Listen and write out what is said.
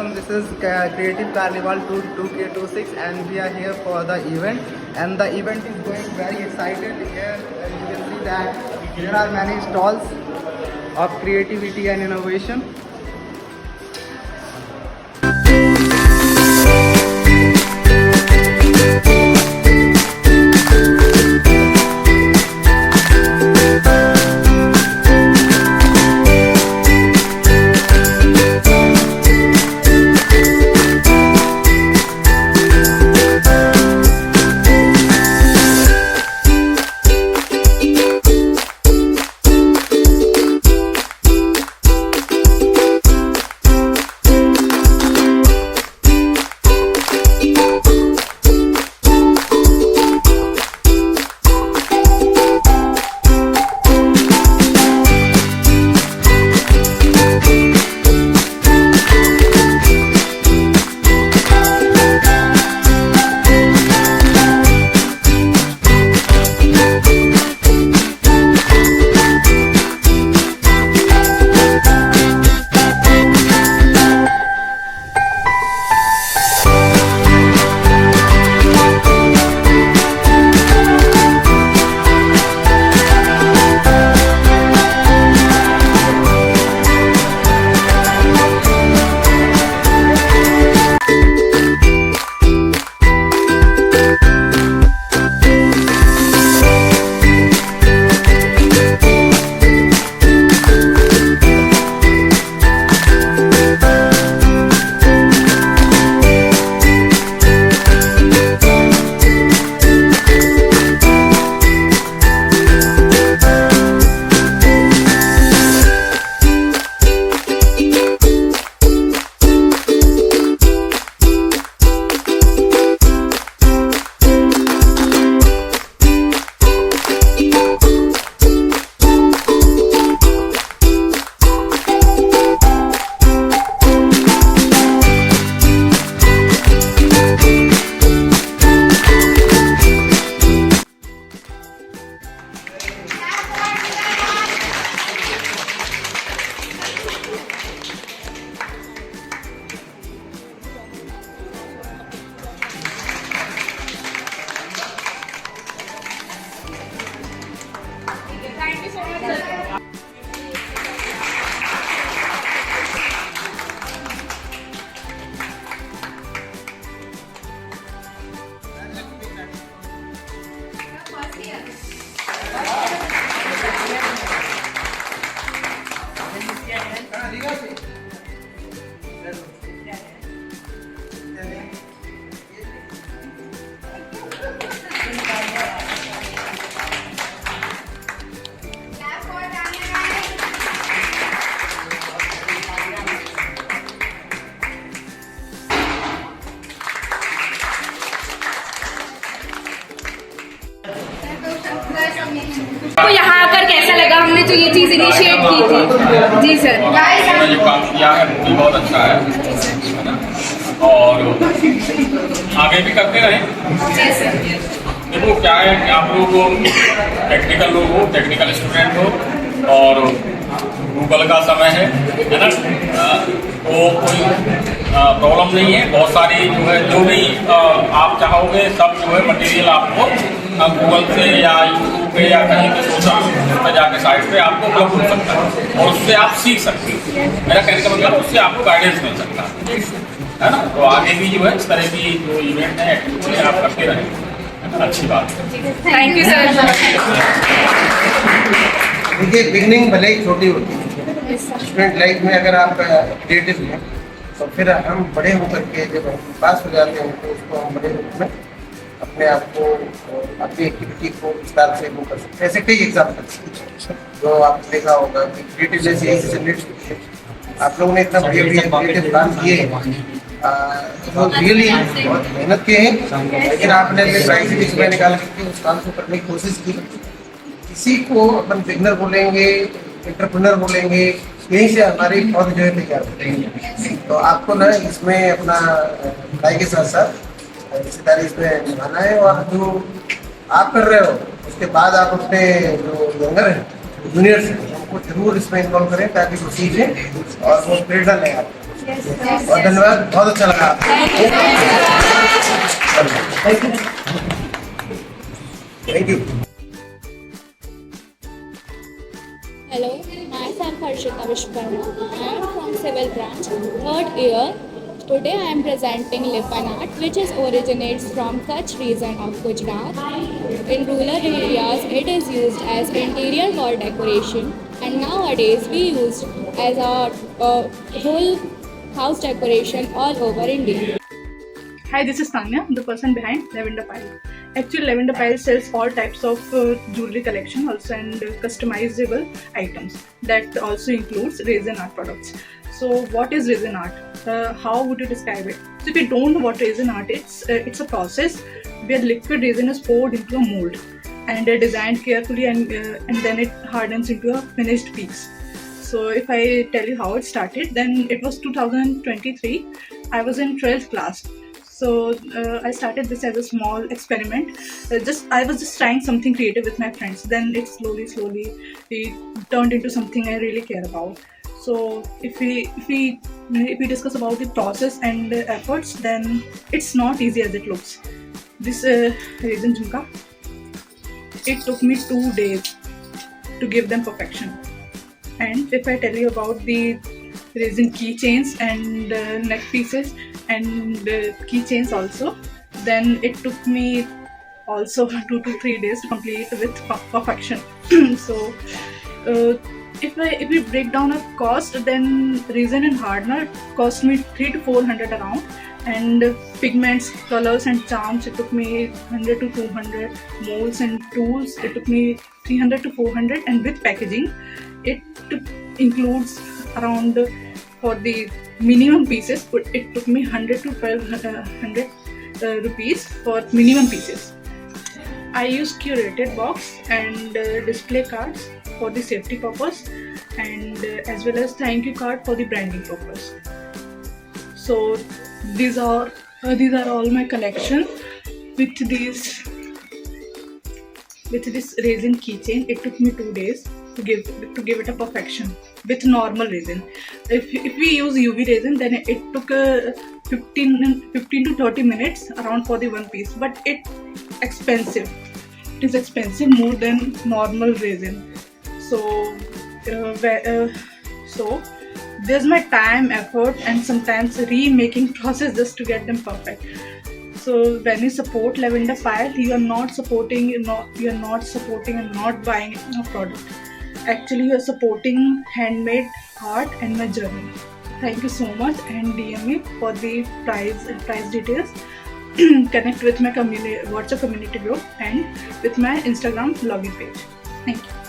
everyone, this is Creative Carnival 2K26 and we are here for the event, and the event is going very excited. Here you can see that there are many stalls of creativity and innovation. Thank you so much, sir. आपको यहाँ आकर कैसा लगा? हमने जो ये चीज initiate की थी। जी सर, हमने जो काम किया है वो भी बहुत अच्छा है ना, और आगे भी करते रहें। जी सर। देखो क्या है कि आप लोग टेक्निकल लोग हो, टेक्निकल स्टूडेंट हो, और गूगल का समय है ना, तो कोई प्रॉब्लम नहीं है। बहुत सारी जो है जो भी आप चाहोगे सब जो है मटेरियल आपको गूगल से या यूट्यूब पे या कहीं पे सोशल मीडिया पर जाके साइट पे आपको उपलब्ध हो सकता है और उससे आप सीख सकते हो। मेरा कहने का मतलब उससे आपको गाइडेंस मिल सकता है ना। तो आगे भी जो है इस तरह की जो इवेंट है एक्टिविटी आप करते रहें, अच्छी बात है। Thank you sir. देखिए, बिगनिंग भले ही छोटी होती है स्टूडेंट लाइफ में, अगर आप क्रिएटिव हैं तो फिर हम बड़े होकर के जब हम पास हो जाते हैं तो उसको हम बड़े रूप में अपने आप को अपनी एक्टिविटी को विस्तार से वो कर सकते हैं। ऐसे कई एग्जाम्पल्स जो आपने देखा होगा कि क्रिएटिवनेस यही से रिलेटेड आप लोगों ने इतना बढ़िया क्रिएटिव काम किए, वो रियली बहुत मेहनत किए हैं, लेकिन आपने अपने प्राइस से समय निकाल करके उस काम को करने की कोशिश की। किसी को अपन बिगनर बोलेंगे, एंटरप्रेन्योर बोलेंगे, यहीं से हमारी पौध जो है तैयार करेंगे। तो आपको ना इसमें अपना पढ़ाई के साथ साथ हिस्सेदारी इसमें निभाना है, और जो आप कर रहे हो उसके बाद आप अपने जो यंगर हैं, जूनियर्स हैं, उनको जरूर इसमें इन्वॉल्व करें ताकि वो सीखें और वो प्रेरणा लें आपको। बहुत धन्यवाद, बहुत अच्छा लगा। Thank you. Hello, myself Harshita Vishwakarma. I am from Civil Branch, 3rd year. Today I am presenting Lipan art, which originates from Kutch region of Gujarat. In rural areas, it is used as interior wall decoration, and nowadays we use as a whole house decoration all over India. Hi, this is Tanya, the person behind Lavender Pile. Actually, Lavender Pile sells all types of jewelry collection also and customizable items. That also includes resin art products. So, what is resin art? How would you describe it? So, if you don't know what resin art is, it's a process where liquid resin is poured into a mold and designed carefully, and then it hardens into a finished piece. So, if I tell you how it started, then it was 2023. I was in 12th class. So I started this as a small experiment. I was just trying something creative with my friends. Then it slowly it turned into something I really care about. So if we discuss about the process and the efforts, then it's not easy as it looks. This resin jhumka, it took me 2 days to give them perfection. And if I tell you about the resin keychains and neck pieces and keychains also, then it took me also 2 to 3 days to complete with perfection. So if we break down a cost, then resin and hardener cost me 300 to 400 around, and pigments, colors and charms, it took me 100 to 200, molds and tools, it took me 300 to 400, and with packaging it includes around, for the minimum pieces, it took me 100 to 1200 rupees for minimum pieces. I use curated box and display cards for the safety purpose, and as well as thank you card for the branding purpose. So these are all my collection with this resin keychain. It took me 2 days to give it a perfection with normal resin. If we use UV resin, then it took 15 to 30 minutes around for the one piece, but it is expensive more than normal resin. So there's my time, effort, and sometimes remaking process just to get them perfect. So when you support Lavender Pile, you are not supporting and not buying a product. Actually, you are supporting handmade art and my journey. Thank you so much, and DM me for the price details. Connect with my WhatsApp community group and with my Instagram login page. Thank you.